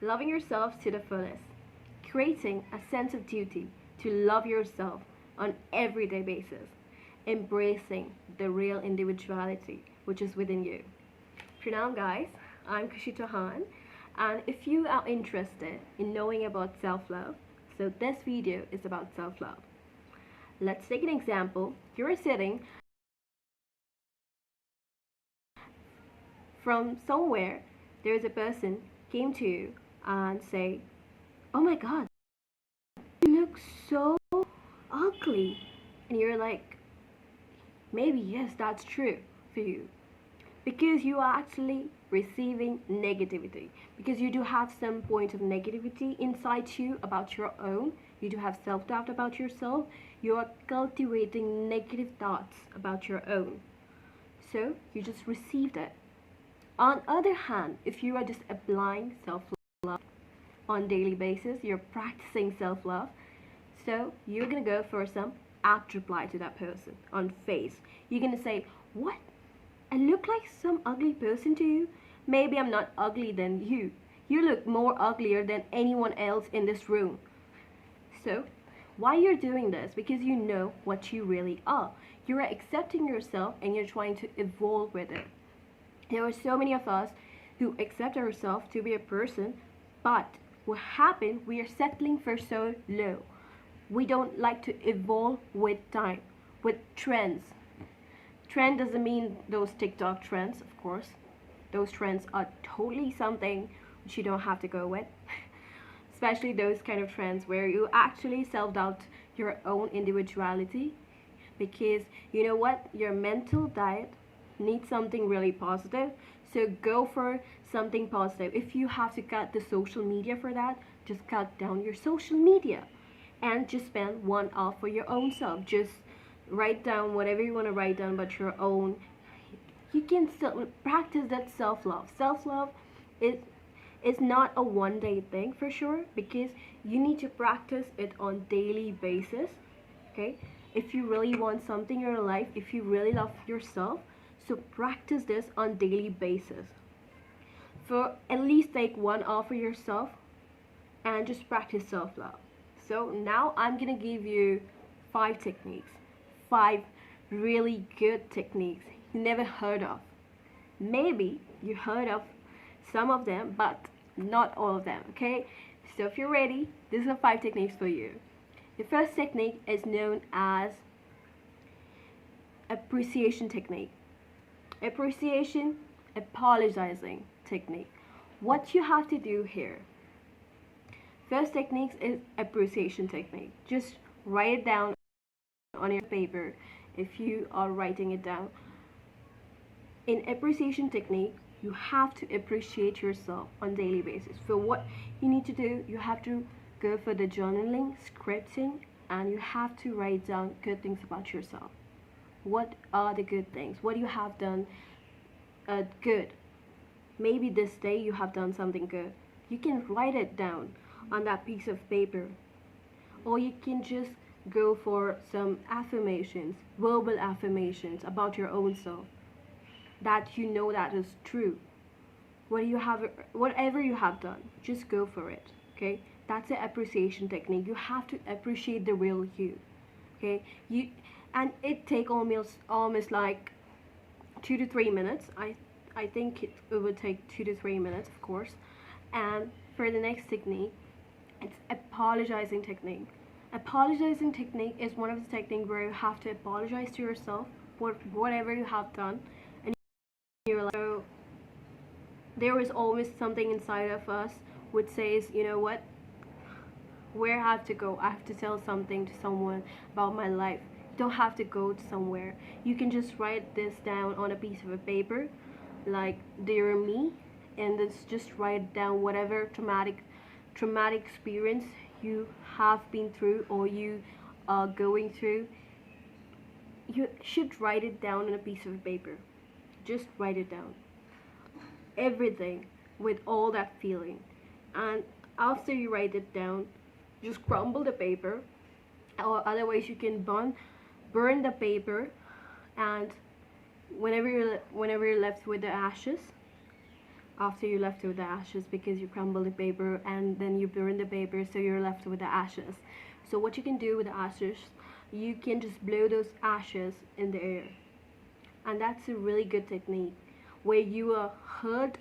loving yourself to the fullest, creating a sense of duty to love yourself on everyday basis, embracing the real individuality which is within you. Pranam guys, I'm Khushi Chauhan, and if you are interested in knowing about self-love, so this video is about self-love. Let's take an example. You're sitting from somewhere, there's a person came to you and say, "Oh my god, you look so ugly." And you're like, maybe yes, that's true for you. Because you are actually receiving negativity. Because you do have some point of negativity inside you about your own. You do have self-doubt about yourself. You are cultivating negative thoughts about your own. So you just received it. On other hand, if you are just applying self-love on daily basis, you're practicing self-love, so you're gonna go for some apt reply to that person on face. You're gonna say, "What? I look like some ugly person to you? Maybe I'm not ugly than you. You look more uglier than anyone else in this room." So why you're doing this? Because you know what you really are. You're accepting yourself and you're trying to evolve with it. There are so many of us who accept ourselves to be a person, but what happened, we are settling for so low. We don't like to evolve with time, with trends. Trend doesn't mean those TikTok trends, of course. Those trends are totally something which you don't have to go with. Especially those kind of trends where you actually self-doubt your own individuality, because you know what, your mental diet needs something really positive. So go for something positive. If you have to cut the social media for that, just cut down your social media and just spend 1 hour for your own self. Just write down whatever you want to write down about your own. You can still practice that self-love. Self-love is not a one-day thing for sure, because you need to practice it on daily basis. Okay, if you really want something in your life, if you really love yourself, so practice this on daily basis. For at least take 1 hour for yourself and just practice self-love. So now I'm gonna give you 5 techniques, 5 really good techniques you never heard of. Maybe you heard of some of them, but not all of them, okay? So if you're ready, these are 5 techniques for you. The first technique is known as appreciation technique. Appreciation, apologizing technique. What you have to do here, first technique is appreciation technique. Just write it down on your paper if you are writing it down. In appreciation technique, you have to appreciate yourself on daily basis. For what you need to do, you have to go for the journaling, scripting, and you have to write down good things about yourself. What are the good things? What you have done good? Maybe this day you have done something good. You can write it down on that piece of paper. Or you can just go for some affirmations, verbal affirmations about your own self, that you know that is true. Whatever you have done, just go for it. Okay, that's the appreciation technique. You have to appreciate the real you. Okay, and it take almost like 2 to 3 minutes. I think it would take 2 to 3 minutes, of course. And for the next technique, it's apologizing technique. Apologizing technique is one of the techniques where you have to apologize to yourself for whatever you have done, and you're like, so there is always something inside of us which says, you know what, where I have to go, I have to tell something to someone about my life. You don't have to go to somewhere. You can just write this down on a piece of a paper, like "Dear me," and just write down whatever traumatic experience you have been through or you are going through. You should write it down on a piece of paper. Just write it down, everything, with all that feeling. And after you write it down, just crumble the paper, or otherwise you can burn the paper, and whenever you're left with the ashes, after you're left with the ashes because you crumble the paper and then you burn the paper, so you're left with the ashes. So what you can do with the ashes, you can just blow those ashes in the air, and that's a really good technique where you are hurt.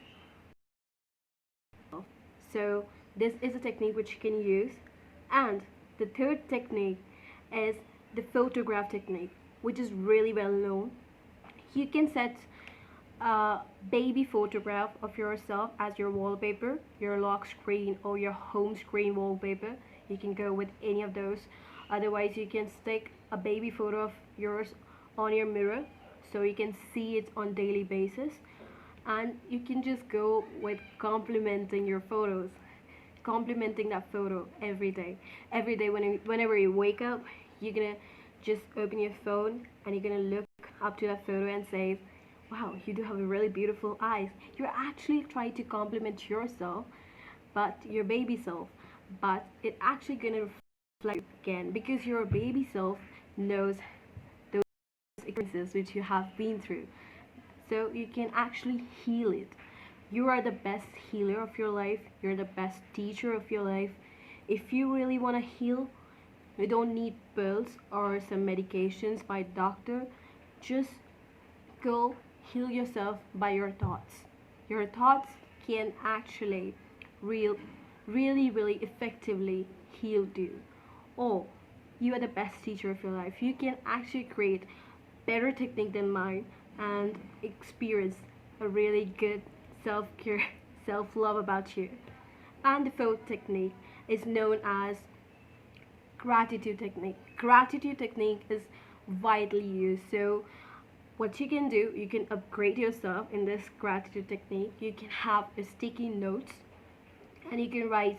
So this is a technique which you can use. And the third technique is the photograph technique, which is really well known. You can set a baby photograph of yourself as your wallpaper, your lock screen or your home screen wallpaper. You can go with any of those. Otherwise, you can stick a baby photo of yours on your mirror so you can see it on daily basis. And you can just go with complimenting your photos, complimenting that photo every day. Every day whenever you wake up, you're gonna just open your phone and you're gonna look up to that photo and say, wow, you do have a really beautiful eyes. You're actually trying to compliment yourself, but your baby self, but it actually gonna reflect again because your baby self knows those experiences which you have been through. So you can actually heal it. You are the best healer of your life. You're the best teacher of your life. If you really want to heal, you don't need pills or some medications by doctor. Just go heal yourself by your thoughts. Your thoughts can actually really effectively heal you. Or you are the best teacher of your life. You can actually create better technique than mine and experience a really good self-care, self-love about you. And the fourth technique is known as gratitude technique. Gratitude technique is widely used. So what you can do, you can upgrade yourself in this gratitude technique. You can have a sticky notes and you can write,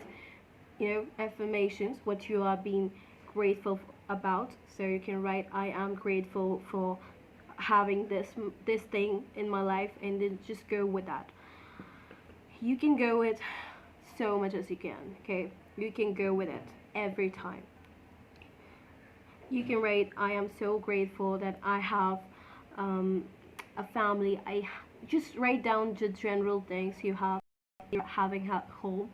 affirmations, what you are being grateful about. So you can write, I am grateful for having this thing in my life, and then just go with that. You can go with so much as you can. Okay, you can go with it every time. You can write, I am so grateful that I have a family. I just write down the general things you're having at home.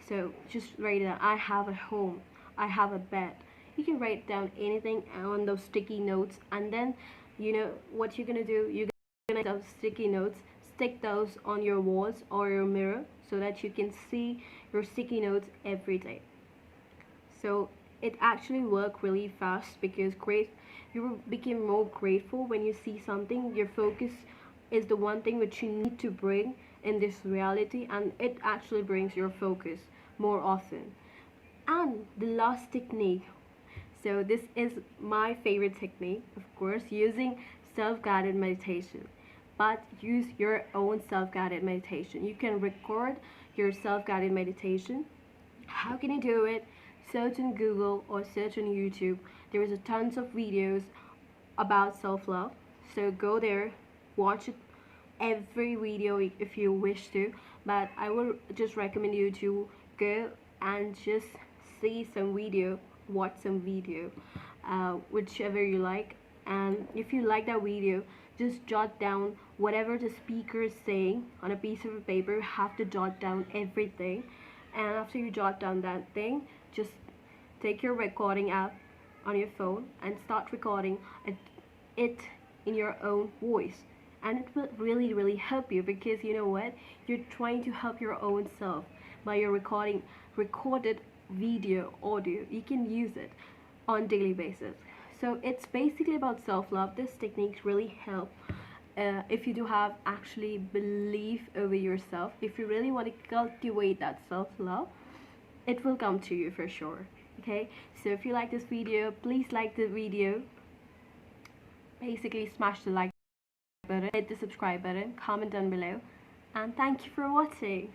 So just write down, I have a home, I have a bed. You can write down anything on those sticky notes, and then what you're gonna do, you're gonna have sticky notes, stick those on your walls or your mirror so that you can see your sticky notes every day. So it actually worked really fast because you become more grateful when you see something. Your focus is the one thing which you need to bring in this reality, and it actually brings your focus more often. And the last technique, so this is my favorite technique, of course, using self-guided meditation. But use your own self-guided meditation. You can record your self-guided meditation. How can you do it? Search on Google or search on YouTube. There is a tons of videos about self-love. So go there, watch it, every video if you wish to. But I will just recommend you to go and just see some video, watch some video, whichever you like. And if you like that video, just jot down whatever the speaker is saying on a piece of paper. You have to jot down everything, and after you jot down that thing, just take your recording app on your phone and start recording it in your own voice. And it will really help you, because you know what, you're trying to help your own self by your recorded video audio. You can use it on daily basis. So it's basically about self-love. This techniques really help if you do have actually belief over yourself. If you really want to cultivate that self-love, it will come to you for sure. Okay, so if you like this video, please like the video. Basically smash the like button, hit the subscribe button, comment down below, and thank you for watching.